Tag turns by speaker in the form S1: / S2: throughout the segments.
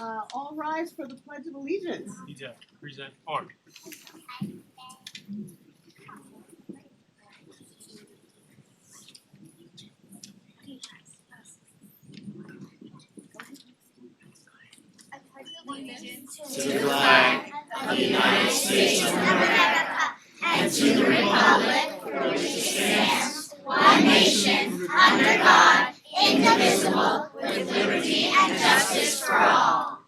S1: All rise for the Pledge of Allegiance.
S2: Need to present arm.
S3: To the flag of the United States of America and to the republic for which it stands, one nation, under God, indivisible, with liberty and justice for all.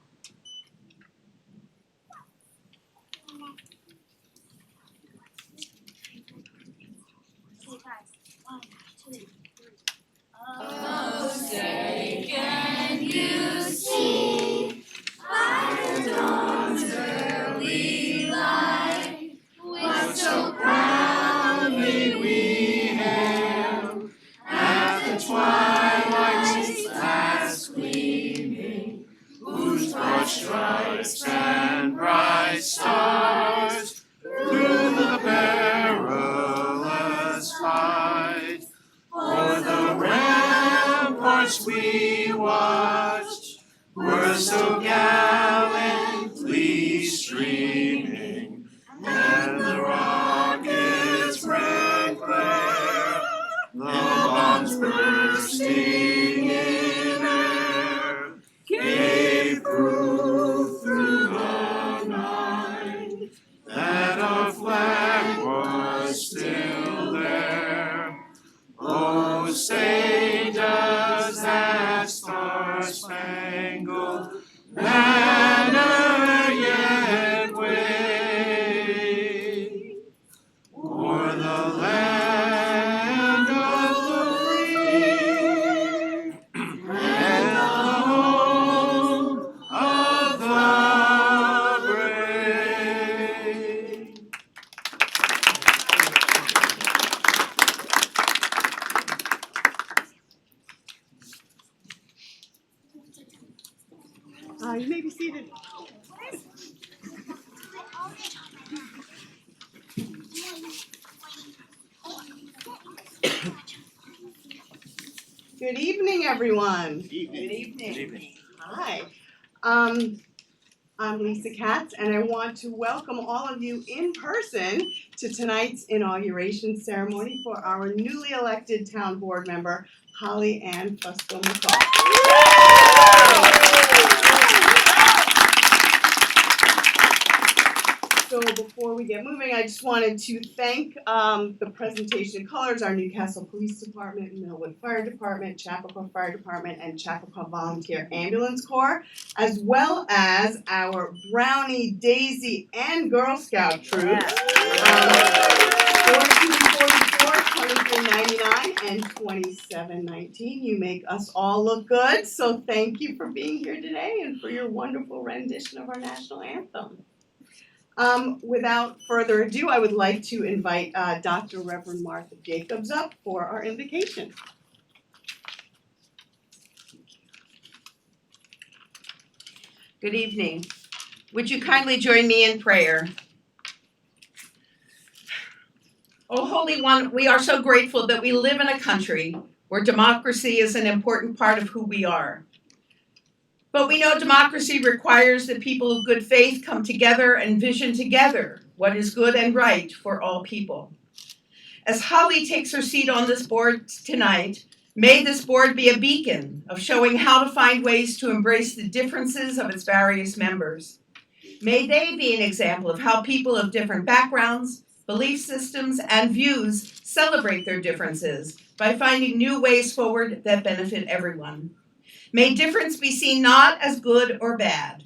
S3: Oh, say, can you see by the dawn's early light what so proudly we hailed at the twilight's last gleaming, whose broad stripes and bright stars through the perilous fight for the ramparts we watched were so gallantly streaming, and the rockets' red glare, the bombs bursting in air, gave proof through the night that our flag was still there. Oh, say does that star-spangled banner yet wave o'er the land of the free and the home of the brave?
S1: You may be seated. Good evening, everyone. Good evening. Hi. I'm Lisa Katz, and I want to welcome all of you in person to tonight's inauguration ceremony for our newly elected town board member, Holly Ann Fusco McCall. So before we get moving, I just wanted to thank the Presentation Colors, our Newcastle Police Department, Millwood Fire Department, Chappaqua Fire Department, and Chappaqua Volunteer Ambulance Corps, as well as our Brownie, Daisy, and Girl Scout troops. 4244, 2399, and 2719. You make us all look good, so thank you for being here today and for your wonderful rendition of our national anthem. Without further ado, I would like to invite Dr. Reverend Martha Jacobs up for our invocation.
S4: Good evening. Would you kindly join me in prayer? Oh, Holy One, we are so grateful that we live in a country where democracy is an important part of who we are. But we know democracy requires that people of good faith come together and vision together what is good and right for all people. As Holly takes her seat on this board tonight, may this board be a beacon of showing how to find ways to embrace the differences of its various members. May they be an example of how people of different backgrounds, belief systems, and views celebrate their differences by finding new ways forward that benefit everyone. May difference be seen not as good or bad.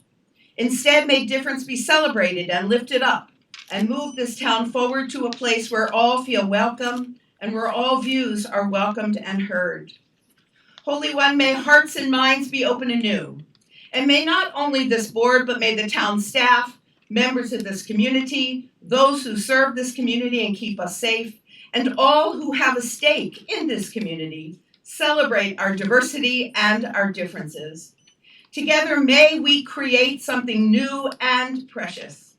S4: Instead, may difference be celebrated and lifted up and move this town forward to a place where all feel welcome and where all views are welcomed and heard. Holy One, may hearts and minds be open anew. And may not only this board, but may the town staff, members of this community, those who serve this community and keep us safe, and all who have a stake in this community, celebrate our diversity and our differences. Together, may we create something new and precious.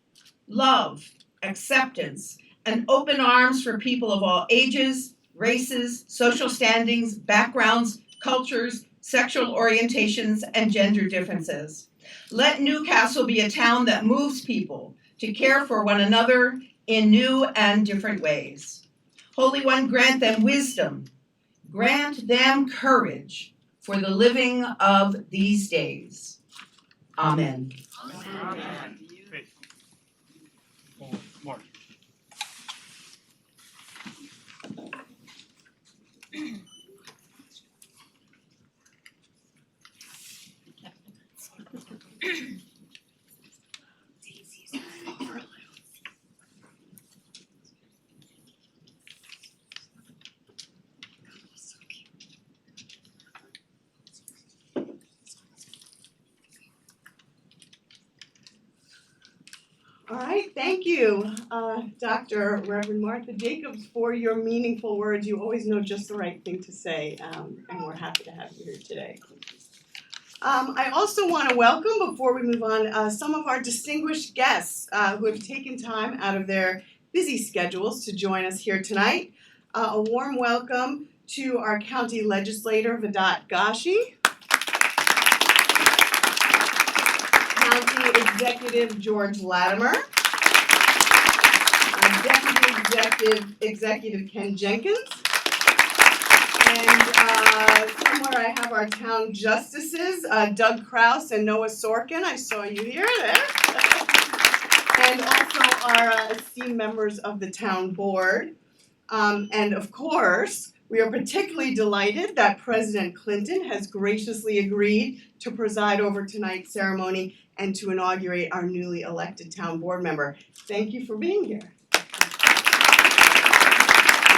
S4: Love, acceptance, and open arms for people of all ages, races, social standings, backgrounds, cultures, sexual orientations, and gender differences. Let Newcastle be a town that moves people to care for one another in new and different ways. Holy One, grant them wisdom, grant them courage for the living of these days. Amen.
S2: Amen. Mark.
S1: All right, thank you, Dr. Reverend Martha Jacobs, for your meaningful words. You always know just the right thing to say, and we're happy to have you here today. I also want to welcome, before we move on, some of our distinguished guests who have taken time out of their busy schedules to join us here tonight. A warm welcome to our County Legislator, Vedat Gashi, County Executive George Latimer, Deputy Executive Ken Jenkins, and somewhere I have our town justices, Doug Kraus and Noah Sorkin. I saw you here, there. And also our esteemed members of the town board. And of course, we are particularly delighted that President Clinton has graciously agreed to preside over tonight's ceremony and to inaugurate our newly elected town board member. Thank you for being here.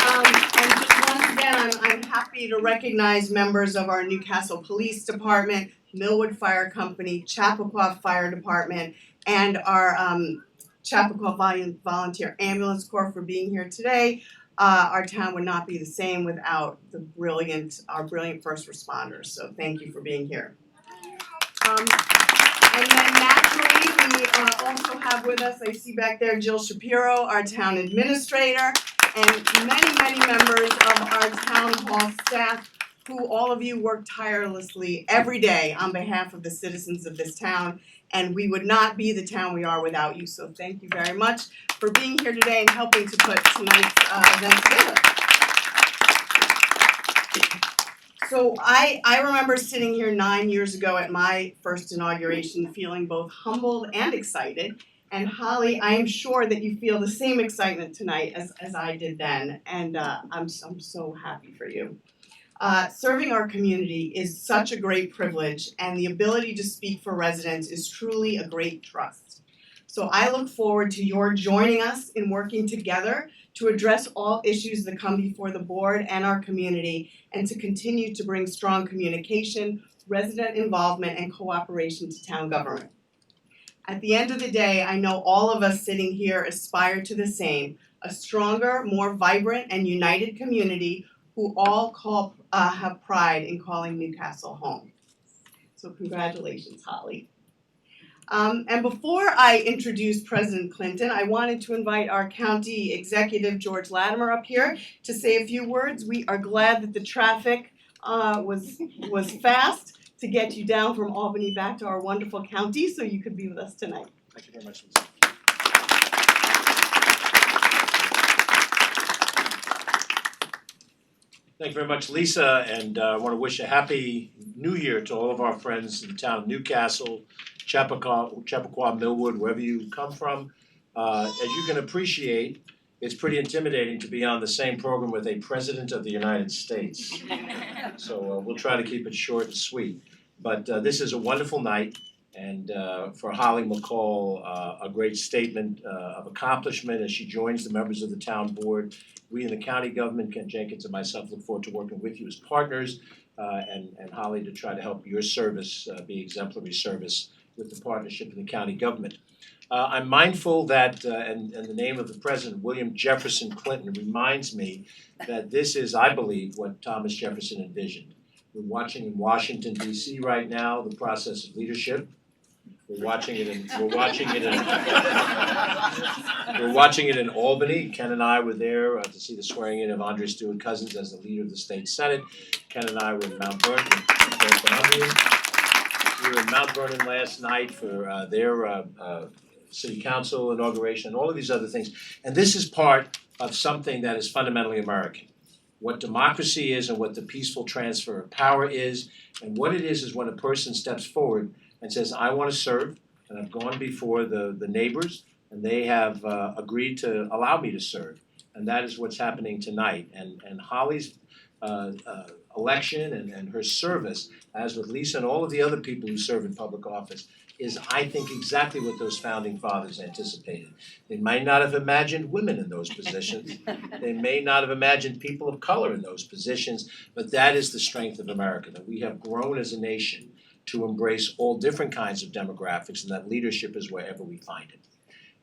S1: And just once again, I'm happy to recognize members of our Newcastle Police Department, Millwood Fire Company, Chappaqua Fire Department, and our Chappaqua Volunteer Ambulance Corps for being here today. Our town would not be the same without our brilliant first responders, so thank you for being here. And then naturally, we also have with us, I see back there, Jill Shapiro, our town administrator, and many members of our town hall staff, who all of you work tirelessly every day on behalf of the citizens of this town, and we would not be the town we are without you, so thank you very much for being here today and helping to put tonight's event together. So I remember sitting here 9 years ago at my first inauguration feeling both humbled and excited. And Holly, I am sure that you feel the same excitement tonight as I did then, and I'm so happy for you. Serving our community is such a great privilege, and the ability to speak for residents is truly a great trust. So I look forward to your joining us in working together to address all issues that come before the board and our community, and to continue to bring strong communication, resident involvement, and cooperation to town government. At the end of the day, I know all of us sitting here aspire to the same, a stronger, more vibrant, and united community who all have pride in calling Newcastle home. So congratulations, Holly. And before I introduce President Clinton, I wanted to invite our County Executive George Latimer up here to say a few words. We are glad that the traffic was fast to get you down from Albany back to our wonderful county, so you could be with us tonight.
S2: Thank you very much, Lisa. Thank you very much, Lisa, and I want to wish a happy New Year to all of our friends in the town of Newcastle, Chappaqua, Millwood, wherever you come from. As you can appreciate, it's pretty intimidating to be on the same program with a President of the United States. So we'll try to keep it short and sweet. But this is a wonderful night, and for Holly McCall, a great statement of accomplishment as she joins the members of the town board. We in the county government, Ken Jenkins and myself, look forward to working with you as partners, and Holly to try to help your service be exemplary service with the partnership in the county government. I'm mindful that, and the name of the president, William Jefferson Clinton, reminds me that this is, I believe, what Thomas Jefferson envisioned. We're watching in Washington, D.C. right now the process of leadership. We're watching it in Albany. Ken and I were there to see the swearing in of Andre Stewart Cousins as the leader of the state senate. Ken and I were in Mount Vernon. We were in Mount Vernon last night for their city council inauguration and all of these other things. And this is part of something that is fundamentally American. What democracy is and what the peaceful transfer of power is, and what it is when a person steps forward and says, I want to serve, and I've gone before the neighbors, and they have agreed to allow me to serve. And that is what's happening tonight. And Holly's election and her service, as with Lisa and all of the other people who serve in public office, is, I think, exactly what those founding fathers anticipated. They might not have imagined women in those positions. They may not have imagined people of color in those positions, but that is the strength of America, that we have grown as a nation to embrace all different kinds of demographics, and that leadership is wherever we find it.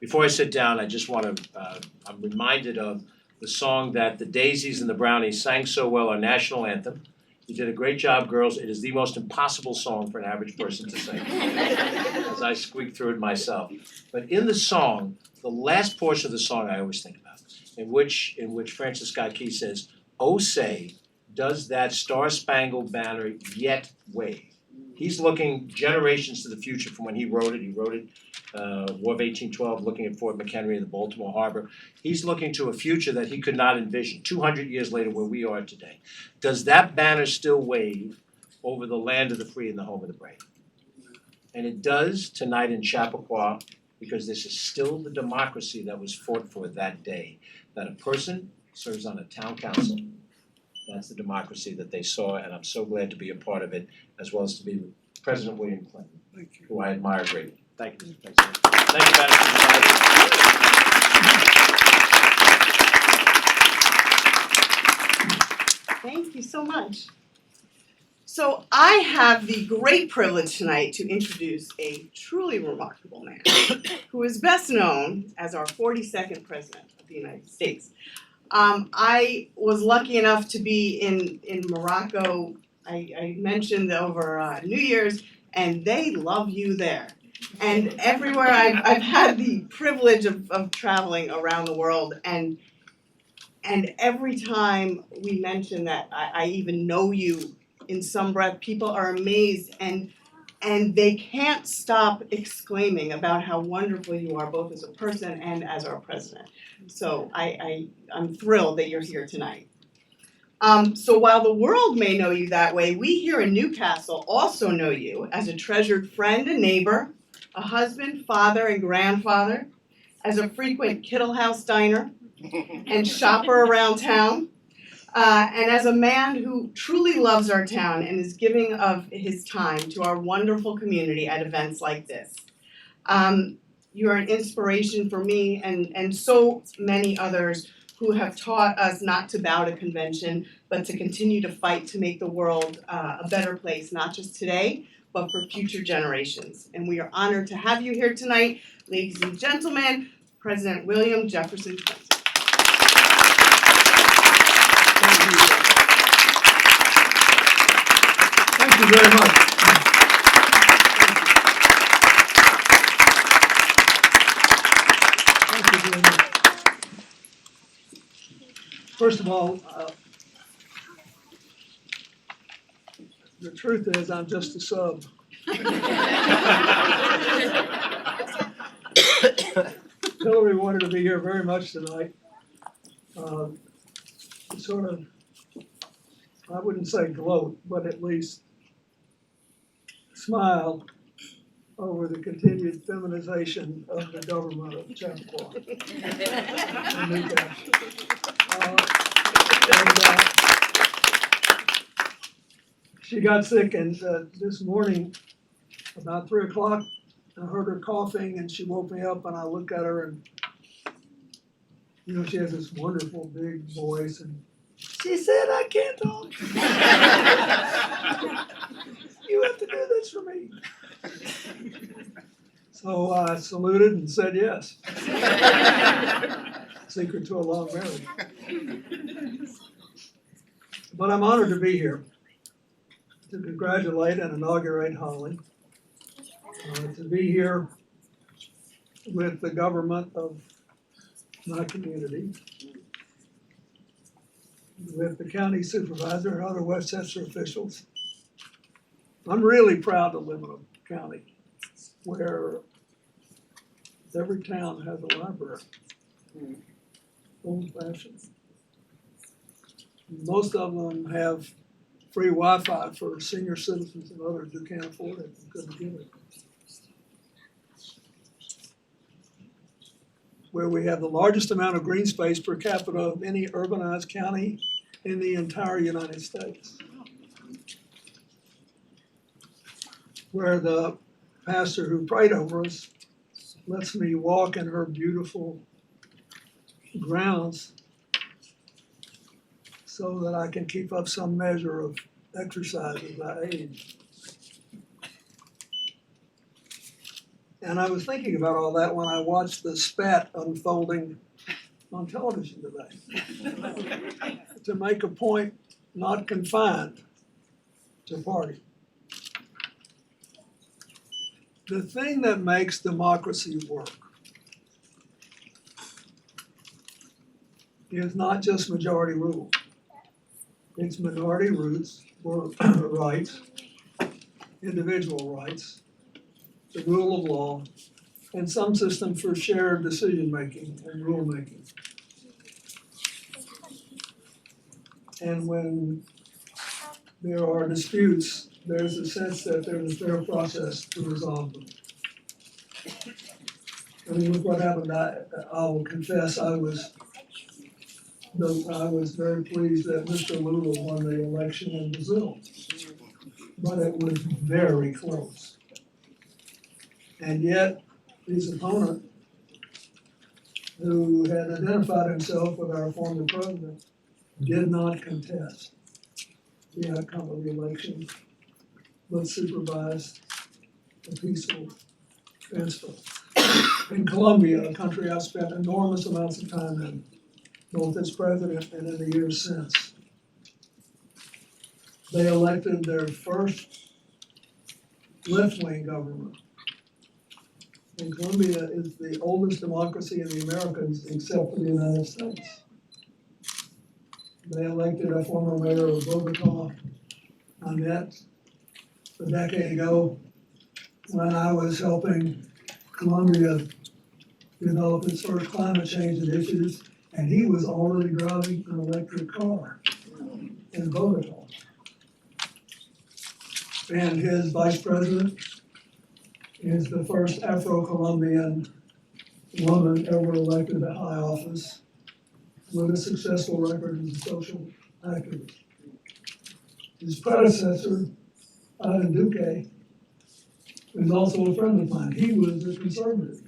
S2: Before I sit down, I just want to, I'm reminded of the song that the Daisies and the Brownies sang so well, our national anthem. You did a great job, girls. It is the most impossible song for an average person to sing, as I squeaked through it myself. But in the song, the last portion of the song I always think about, in which Francis Scott Key says, "Oh say, does that star-spangled banner yet wave?" He's looking generations to the future from when he wrote it. He wrote it, War of 1812, looking at Fort McHenry and the Baltimore Harbor. He's looking to a future that he could not envision, 200 years later where we are today. Does that banner still wave over the land of the free and the home of the brave? And it does tonight in Chappaqua, because this is still the democracy that was fought for that day, that a person serves on a town council. That's the democracy that they saw, and I'm so glad to be a part of it, as well as to be with President William Clinton, who I admire greatly. Thank you, Mr. President. Thank you, Madam Supervisor.
S1: Thank you so much. So I have the great privilege tonight to introduce a truly remarkable man who is best known as our 42nd President of the United States. I was lucky enough to be in Morocco, I mentioned over New Year's, and they love you there. And everywhere I've had the privilege of traveling around the world, and every time we mention that I even know you in some breath, people are amazed and they can't stop exclaiming about how wonderful you are, both as a person and as our president. So I'm thrilled that you're here tonight. So while the world may know you that way, we here in Newcastle also know you as a treasured friend and neighbor, a husband, father, and grandfather, as a frequent Kittle House diner and shopper around town, and as a man who truly loves our town and is giving of his time to our wonderful community at events like this. You're an inspiration for me and so many others who have taught us not to bow to convention, but to continue to fight to make the world a better place, not just today, but for future generations. And we are honored to have you here tonight, ladies and gentlemen, President William Jefferson Clinton.
S5: Thank you very much. Thank you very much. First of all, the truth is I'm just a sub. Hillary wanted to be here very much tonight. Sort of, I wouldn't say gloat, but at least smile over the continued feminization of the government of Chappaqua. She got sick, and this morning, about 3 o'clock, I heard her coughing, and she woke me up, and I looked at her, and you know, she has this wonderful big voice, and she said, "I can't talk. You have to do this for me." So I saluted and said yes. Secret to a long marriage. But I'm honored to be here to congratulate and inaugurate Holly, to be here with the government of my community, with the county supervisor and other Westchester officials. I'm really proud to live in a county where every town has a library. Old fashioned. Most of them have free Wi-Fi for senior citizens and others who can't afford it and couldn't get it. Where we have the largest amount of green space per capita of any urbanized county in the entire United States. Where the pastor who prayed over us lets me walk in her beautiful grounds so that I can keep up some measure of exercise as I age. And I was thinking about all that when I watched the spat unfolding on television today. To make a point not confined to party. The thing that makes democracy work is not just majority rule. It's minority rights, individual rights, the rule of law, and some system for shared decision-making and rule-making. And when there are disputes, there's a sense that there's a fair process to resolve them. I mean, with what happened, I will confess I was very pleased that Mr. Lula won the election in Brazil, but it was very close. And yet, his opponent, who had identified himself with our former president, did not contest the outcome of the election, but supervised a peaceful transfer. In Colombia, a country I've spent enormous amounts of time in, both as president and in the years since, they elected their first left-wing government. And Colombia is the oldest democracy in the Americas except for the United States. They elected a former mayor of Bogota. I met a decade ago when I was helping Colombia develop its first climate change initiatives, and he was already driving an electric car in Bogota. And his vice president is the first Afro-Colombian woman ever elected to high office with a successful record as a social activist. His predecessor, Ivan Duque, is also a friend of mine. He was a conservative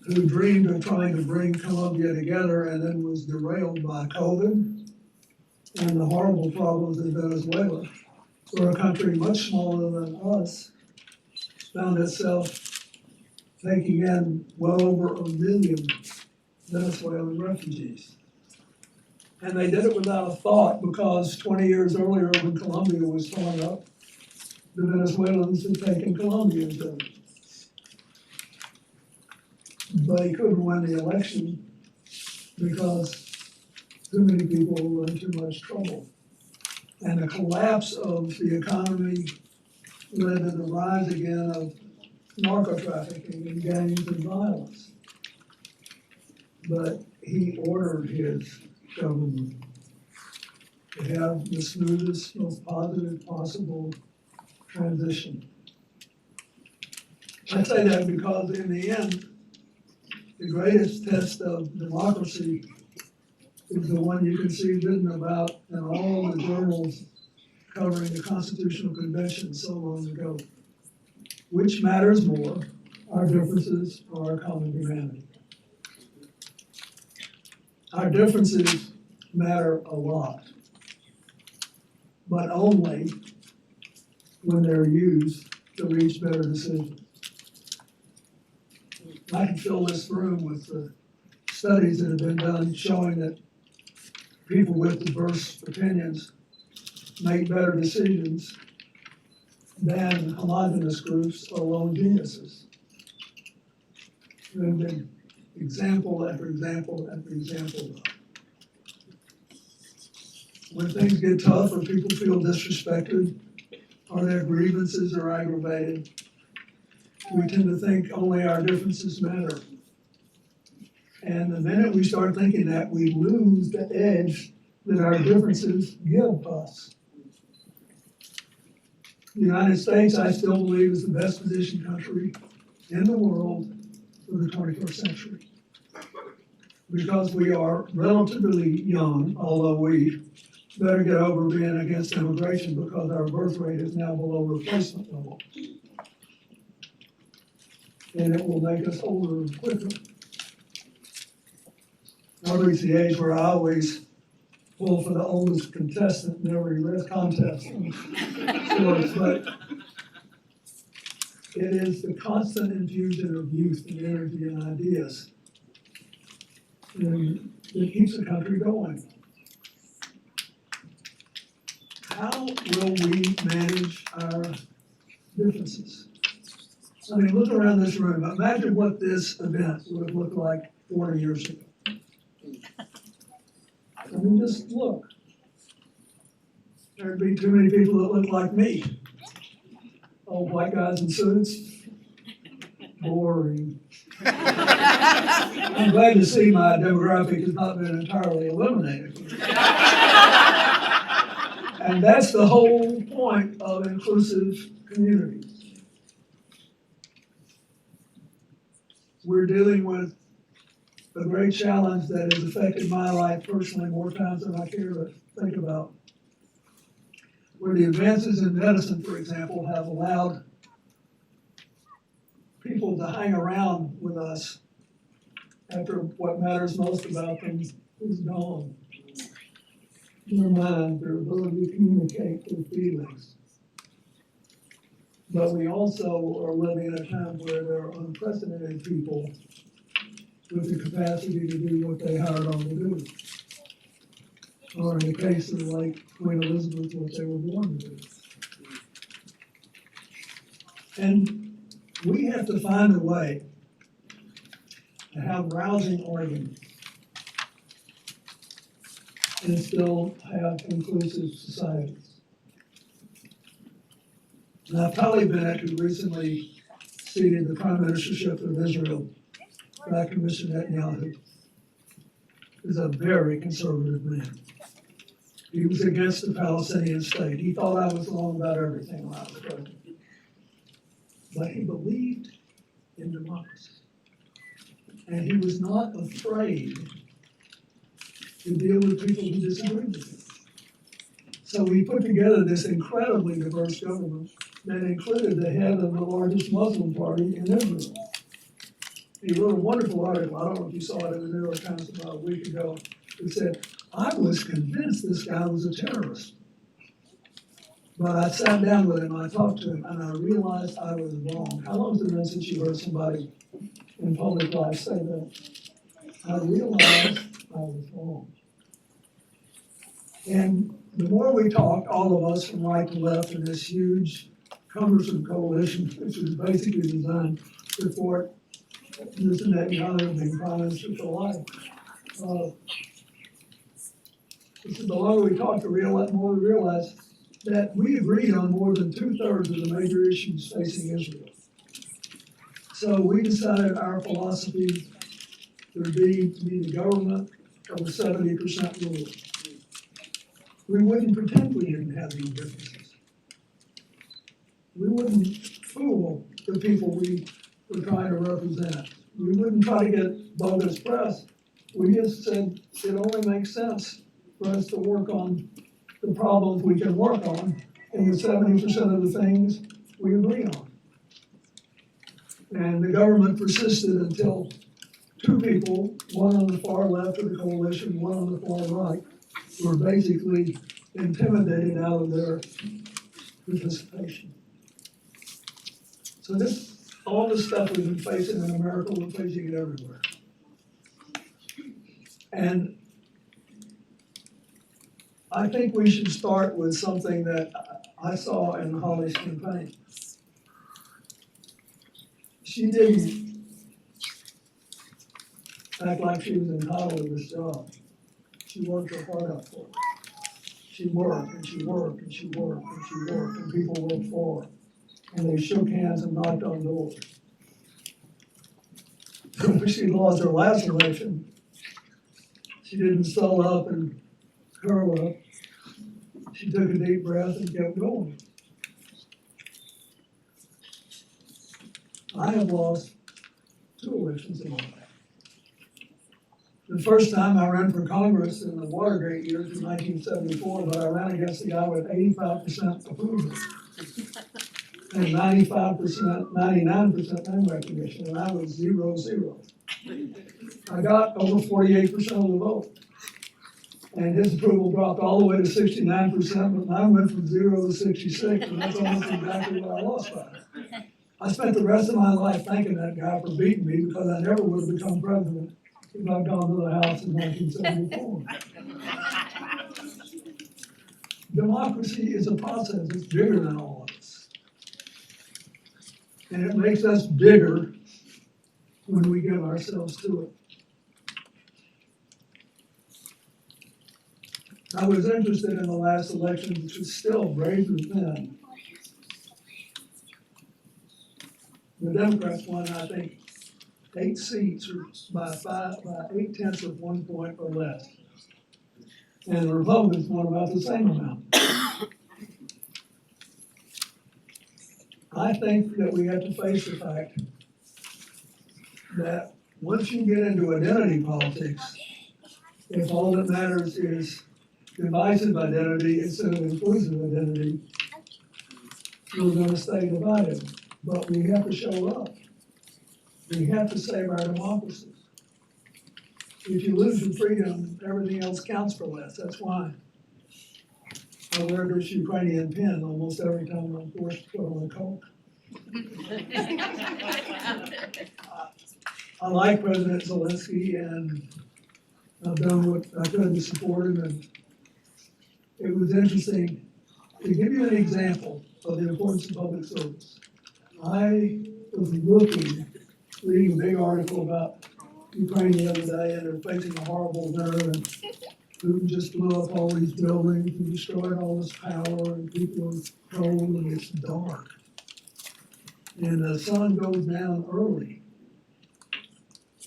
S5: who dreamed of trying to bring Colombia together and then was derailed by COVID and the horrible problems in Venezuela, where a country much smaller than us found itself taking in well over 1 million Venezuelan refugees. And they did it without a thought because 20 years earlier when Colombia was torn up, the Venezuelans had taken Colombians in. But he couldn't win the election because too many people were in too much trouble. And the collapse of the economy led to the rise again of narco-trafficking and gangs and violence. But he ordered his government to have the smoothest, most positive possible transition. I say that because in the end, the greatest test of democracy is the one you can see written about in all the journals covering the Constitutional Convention so long ago. Which matters more, our differences or our common humanity? Our differences matter a lot, but only when they're used to reach better decisions. I can fill this room with the studies that have been done showing that people with diverse opinions make better decisions than homogenous groups or lone geniuses. There have been example after example after example. When things get tough or people feel disrespected, or their grievances are aggravated. We tend to think only our differences matter. And the minute we start thinking that, we lose the edge that our differences give us. The United States, I still believe, is the best positioned country in the world for the 21st century. Because we are relatively young, although we better get over being against immigration because our birth rate is now below replacement level. And it will make us older quicker. I've reached the age where I always pull for the oldest contestant in every contest. But it is the constant infusion of youth and energy and ideas that keeps the country going. How will we manage our differences? I mean, look around this room. Imagine what this event would have looked like 40 years ago. I mean, just look. There'd be too many people that look like me. Old white guys in suits. Boring. I'm glad to see my demographic has not been entirely eliminated. And that's the whole point of inclusive communities. We're dealing with a great challenge that has affected my life personally more times than I care to think about. Where the advances in medicine, for example, have allowed people to hang around with us after what matters most about them is gone. Their mind, their ability to communicate their feelings. But we also are living in a time where there are unprecedented people with the capacity to do what they hired on to do. Or in the case of like Queen Elizabeth, what they were born to do. And we have to find a way to have rousing arguments and still have inclusive societies. Now, Naftali Bennett, who recently ceded the prime ministership of Israel back to Mr. Netanyahu, is a very conservative man. He was against the Palestinian state. He thought I was wrong about everything when I was president. But he believed in democracy. And he was not afraid to deal with people who disagreed with him. So we put together this incredibly diverse government that included the head of the largest Muslim party in Israel. He wrote a wonderful article, I don't know if you saw it in the New York Times about a week ago, that said, I was convinced this guy was a terrorist. But I sat down with him, I talked to him, and I realized I was wrong. How long has it been since you heard somebody in public life say that? I realized I was wrong. And the more we talked, all of us from right to left in this huge, cumbersome coalition, which was basically designed to thwart Mr. Netanyahu being prime minister for life. The longer we talked, the more we realized that we agreed on more than 2/3 of the major issues facing Israel. So we decided our philosophy would be to be the government of the 70% rule. We wouldn't pretend we didn't have any differences. We wouldn't fool the people we were trying to represent. We wouldn't try to get bogus press. We just said it only makes sense for us to work on the problems we can work on and the 70% of the things we agree on. And the government persisted until two people, one on the far left of the coalition, one on the far right, were basically intimidated out of their participation. So all this stuff we've been facing in America, we're facing it everywhere. And I think we should start with something that I saw in Holly's campaign. She didn't act like she was entitled to this job. She worked her heart out for it. She worked and she worked and she worked and she worked, and people worked for her. And they shook hands and knocked on doors. When she lost her last election, she didn't swell up and curl up. She took a deep breath and kept going. I have lost 2 elections in my life. The first time I ran for Congress in the Watergate years in 1974, but I ran against the guy with 85% approval and 95%, 99% name recognition, and I was 0-0. I got over 48% of the vote. And his approval dropped all the way to 69%, but mine went from 0 to 66, and that's almost exactly what I lost by. I spent the rest of my life thanking that guy for beating me, because I never would have become president if I'd gone to the House in 1974. Democracy is a process. It's bigger than all of us. And it makes us bigger when we give ourselves to it. I was interested in the last election, which was still razor thin. The Democrats won, I think, 8 seats or by 8/10 of 1 point or less. And the Republicans won about the same amount. I think that we have to face the fact that once you get into identity politics, if all that matters is divisive identity instead of inclusive identity, we're gonna stay divided. But we have to show up. We have to save our democracy. If you lose your freedom, everything else counts for less. That's why I wear this Ukrainian pin almost every time I'm forced to put on a coat. I like President Zelensky, and I've done what I could to support him, and it was interesting. To give you an example of the importance of public service, I was reading a big article about Ukraine the other day, and they're facing a horrible winter, and Putin just blew up all these buildings and destroyed all this power, and people are cold and it's dark. And the sun goes down early.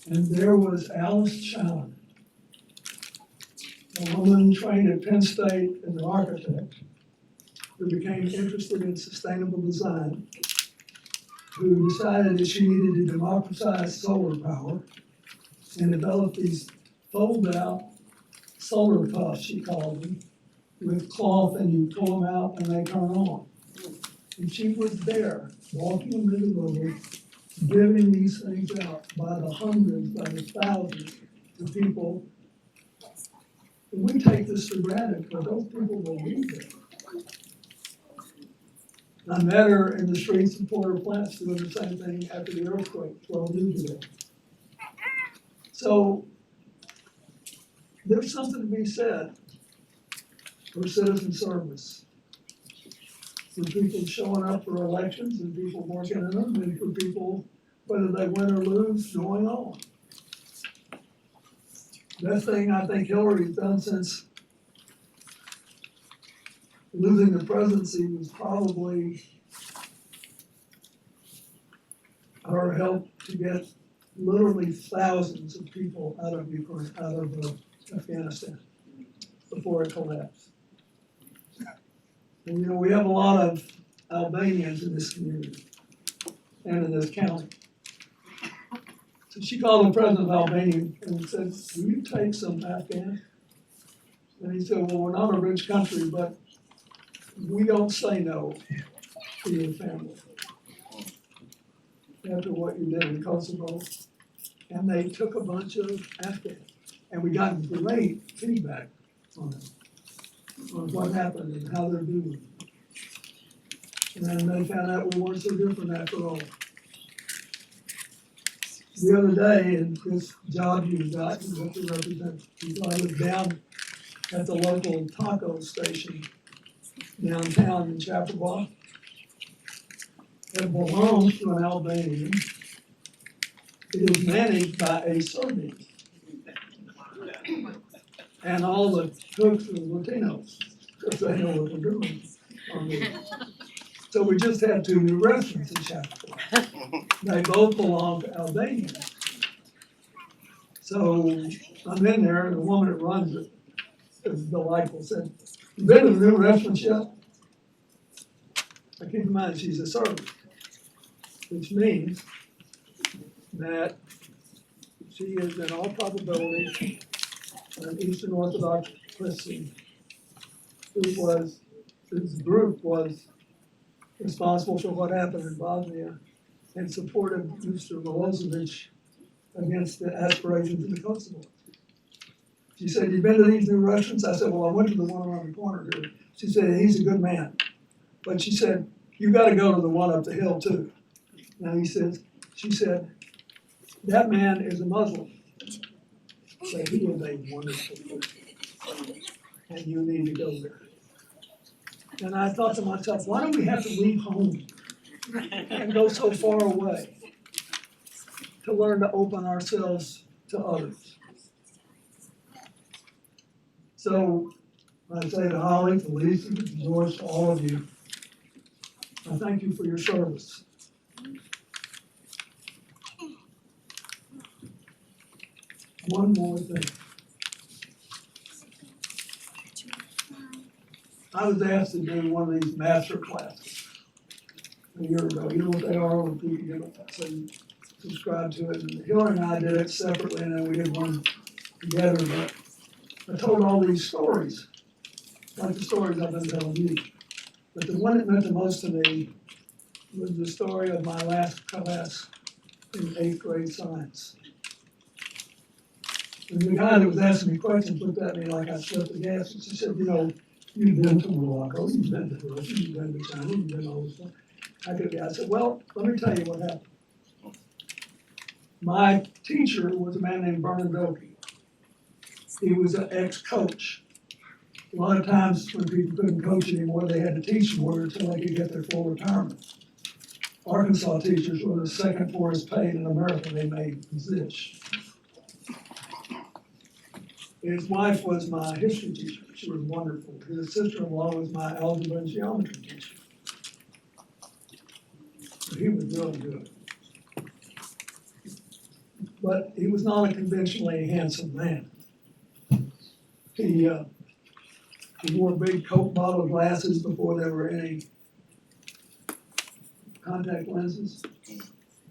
S5: And there was Alice Challen, a woman trained at Penn State as an architect, who became interested in sustainable design, who decided that she needed to democratize solar power and develop these fold-out solar puffs, she called them, with cloth, and you pull them out and they turn on. And she was there, walking in the room, giving these things out by the hundreds, by the thousands to people. And we take this for granted, but those people will need it. I met her in the streets of Port-au-Prince doing the same thing after the earthquake 12 years ago. So there's something to be said for citizen service, for people showing up for elections and people working in them, and for people, whether they win or lose, going on. Best thing I think Hillary's done since losing the presidency was probably her help to get literally thousands of people out of Ukraine, out of Afghanistan, before it collapsed. And you know, we have a lot of Albanians in this community and in this county. So she called the president of Albania and said, "Will you take some Afghans?" And he said, "Well, we're not a rich country, but we don't say no to your family after what you did in Kosovo." And they took a bunch of Afghans. And we got great feedback on it, on what happened and how they're doing. And then they found out we weren't so different after all. The other day, in this job you've got, you have to represent, I was down at the local taco station downtown in Chappaqua. It belongs to an Albanian. It is managed by a Serbian. And all the cooks are Latinos. because they know what we're doing. So we just had 2 new restaurants in Chappaqua. They both belong to Albanians. So I'm in there, and the woman that runs it is delightful, said, "You been to the new restaurant yet?" I keep in mind she's a servant, which means that she is in all probability an Eastern Orthodox Christian whose group was responsible for what happened in Bosnia and supported Mr. Milosevic against the aspirations of the Kosovo. She said, "You've been to these new restaurants?" I said, "Well, I went to the one around the corner here." She said, "He's a good man." But she said, "You gotta go to the one up the hill too." Now she said, "That man is a Muslim, but he is a wonderful person, and you need to go there." And I thought to myself, why do we have to leave home and go so far away to learn to open ourselves to others? So I say to Holly, to Lisa, to George, to all of you, I thank you for your service. One more thing. I was asked to do one of these master classes a year ago. You know what they are when people get up, so you subscribe to it. And Hillary and I did it separately, and then we did one together. But I told all these stories, like the stories I've been telling you. But the one that meant the most to me was the story of my last class in 8th grade science. And the guy that was asking me questions looked at me like I slipped the gas, and she said, "You know, you've been to Morocco, you've been to Russia, you've been to China, you've been all this stuff." I said, "Well, let me tell you what happened. My teacher was a man named Bernardoki. He was an ex-coach. A lot of times when people couldn't coach anymore, they had to teach more until they could get their full retirement. Arkansas teachers were the second poorest paid in America. They made zilch. His wife was my history teacher. She was wonderful. His sister-in-law was my algebra and geometry teacher. So he was really good. But he was not a conventionally handsome man. He wore big Coke bottle glasses before there were any contact lenses.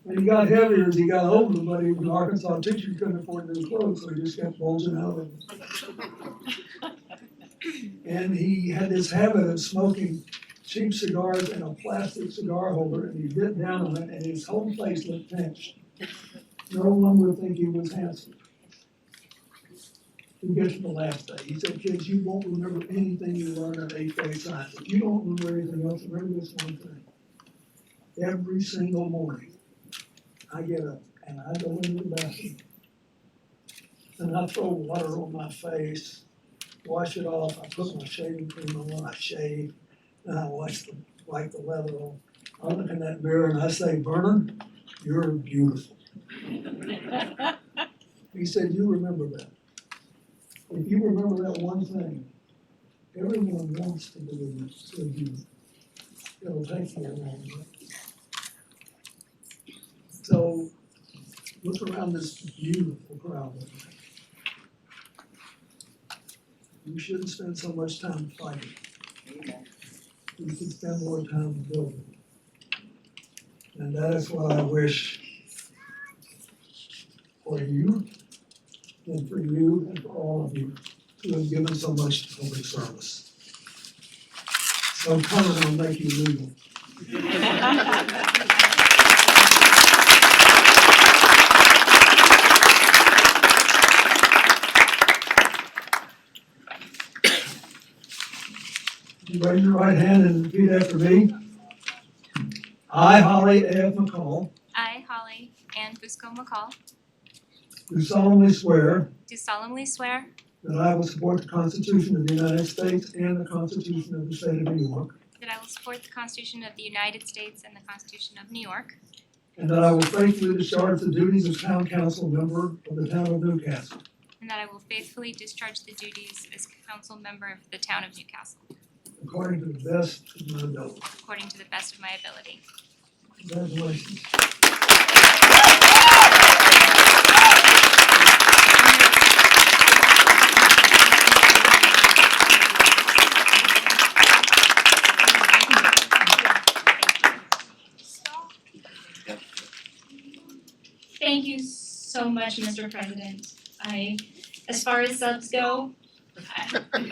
S5: And he got heavier as he got older, but he was an Arkansas teacher, he couldn't afford new clothes, so he just kept bulging out of them. And he had this habit of smoking cheap cigars in a plastic cigar holder, and he bit down on it, and his whole face looked pinched. No one would think he was handsome. We get to the last day. He said, "Kids, you won't remember anything you learned in 8th grade science. If you don't remember anything else, remember this one thing. Every single morning, I get up and I go into the bathroom and I throw water on my face, wash it off, I put my shaving cream on, I shave, and I wipe the leather off. I look in that mirror and I say, 'Vernon, you're beautiful.'" He said, "You remember that. If you remember that one thing, everyone wants to do it with you. It'll take you a long way." So look around this beautiful crowd. You shouldn't spend so much time fighting. You should spend more time building. And that is what I wish for you, and for you, and for all of you who have given so much to public service. So come and I'll make you legal. You raise your right hand and repeat after me. I, Holly F. McCall,
S3: I, Holly Ann Fusco McCall,
S5: do solemnly swear
S3: do solemnly swear
S5: that I will support the Constitution of the United States and the Constitution of the State of New York,
S3: that I will support the Constitution of the United States and the Constitution of New York,
S5: and that I will faithfully discharge the duties of Town Council member of the Town of Newcastle,
S3: and that I will faithfully discharge the duties as council member of the town of Newcastle,
S5: according to the best of my ability.
S3: according to the best of my ability.
S5: Congratulations.
S3: Thank you so much, Mr. President. As far as subs go, probably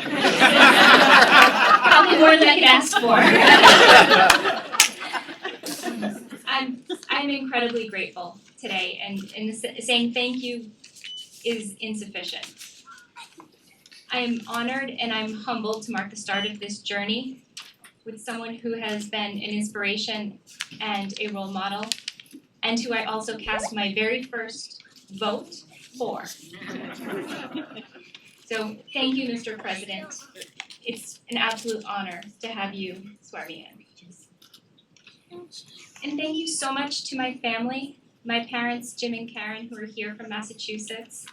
S3: more than I could ask for. I'm incredibly grateful today, and saying thank you is insufficient. I am honored and I'm humbled to mark the start of this journey with someone who has been an inspiration and a role model, and who I also cast my very first vote for. So thank you, Mr. President. It's an absolute honor to have you swear me in. And thank you so much to my family, my parents, Jim and Karen, who are here from Massachusetts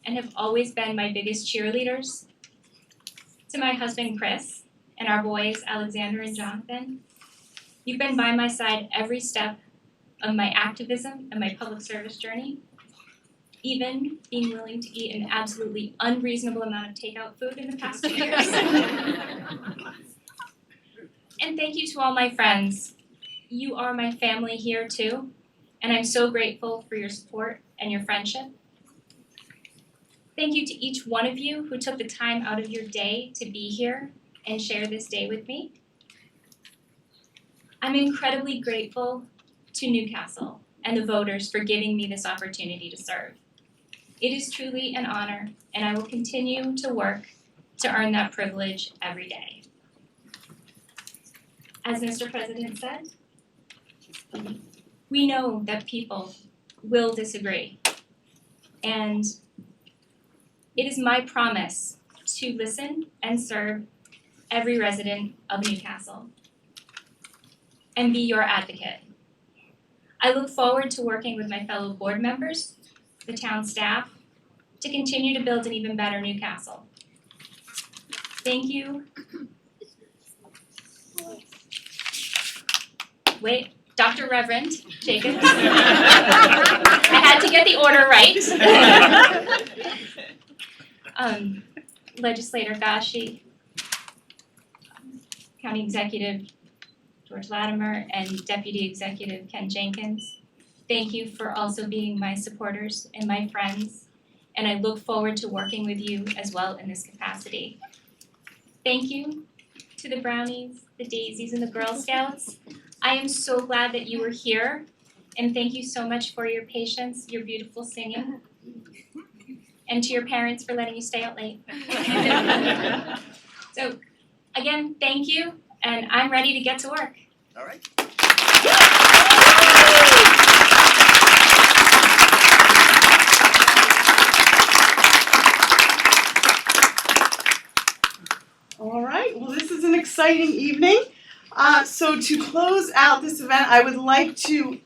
S3: and have always been my biggest cheerleaders. To my husband, Chris, and our boys, Alexander and Jonathan. You've been by my side every step of my activism and my public service journey, even being willing to eat an absolutely unreasonable amount of takeout food in the past 2 years. And thank you to all my friends. You are my family here too, and I'm so grateful for your support and your friendship. Thank you to each one of you who took the time out of your day to be here and share this day with me. I'm incredibly grateful to Newcastle and the voters for giving me this opportunity to serve. It is truly an honor, and I will continue to work to earn that privilege every day. As Mr. President said, we know that people will disagree, and it is my promise to listen and serve every resident of Newcastle and be your advocate. I look forward to working with my fellow board members, the town staff, to continue to build an even better Newcastle. Thank you. Wait, Dr. Reverend Jacobs. I had to get the order right. Legislator Gashi, County Executive George Latimer, and Deputy Executive Ken Jenkins. Thank you for also being my supporters and my friends, and I look forward to working with you as well in this capacity. Thank you to the Brownies, the Daisies, and the Girl Scouts. I am so glad that you were here, and thank you so much for your patience, your beautiful singing, and to your parents for letting you stay out late. So, again, thank you, and I'm ready to get to work.
S2: All right.
S1: All right, well, this is an exciting evening. So to close out this event, I would like to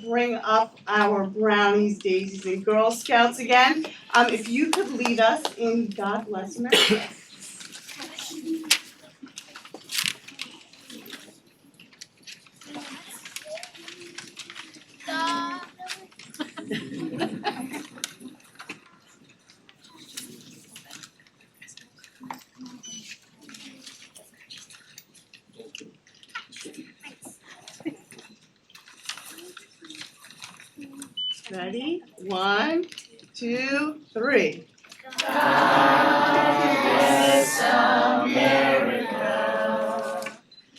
S1: bring up our Brownies, Daisies, and Girl Scouts again. If you could lead us in God Bless America. Ready? 1, 2, 3.
S3: God bless America,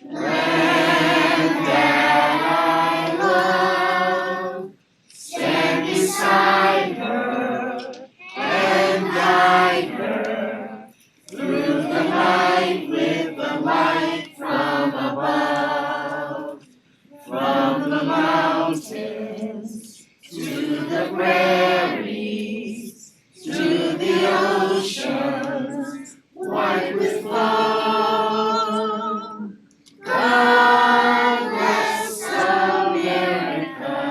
S3: land that I love. Stand beside her and guide her through the night with the light from above. From the mountains to the prairies, to the oceans, white with foam. God bless America,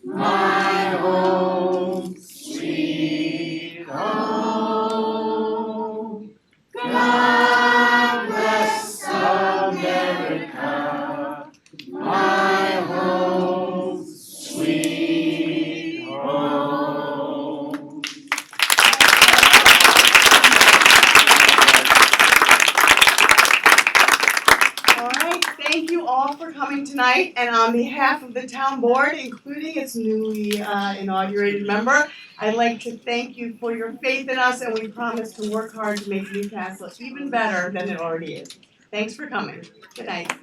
S3: my home, sweet home. God bless
S1: all for coming tonight, and on behalf of the town board, including its newly inaugurated member, I'd like to thank you for your faith in us, and we promise to work hard to make Newcastle even better than it already is. Thanks for coming. Good night.